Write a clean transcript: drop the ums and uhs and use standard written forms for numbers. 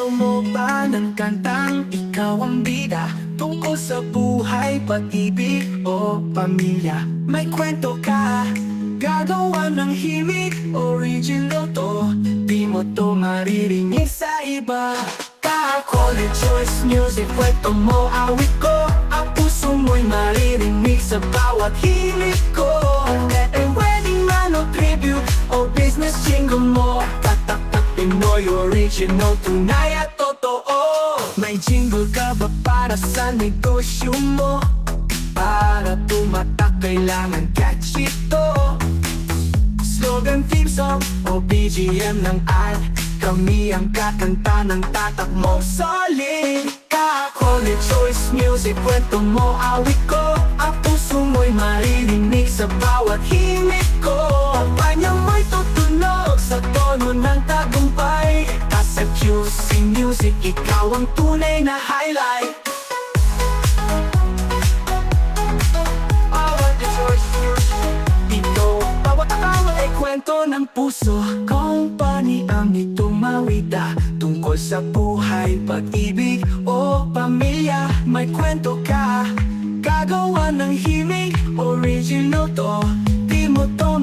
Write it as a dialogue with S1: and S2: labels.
S1: Gusto mo ba ng kantang ikaw ang bida? Tungkol sa buhay, pag-ibig o pamilya? May kwento ka, gagawa ng himig. Original to, di mo to maririnig sa iba. Ka-college choice music, kwento mo, awit ko. Ang puso mo'y maririnig sa bawat himig ko. Wedding man o tribute o business jingle mo, Pinoy original, tunay at totoo. May jingle ka ba para sa negosyo mo? Para tumatak kailangan catchy to. Slogan, theme song o BGM ng ad, kami ang kakanta ng tatak mo solid. Ka-college choice music, kwento mo, awit ko. Ang puso mo'y maririnig sa bawat himig ko. Kampanya mo'y tutunog sa tono ng tagumpay. Kaset QC Music, ikaw ang tunay na highlight. Bawat choice music, dito bawat akawal ay kwento ng puso. Company ang itumawida, tungkol sa buhay, pag-ibig o pamilya. May kwento ka, gagawa ng himig. Original to, di mo to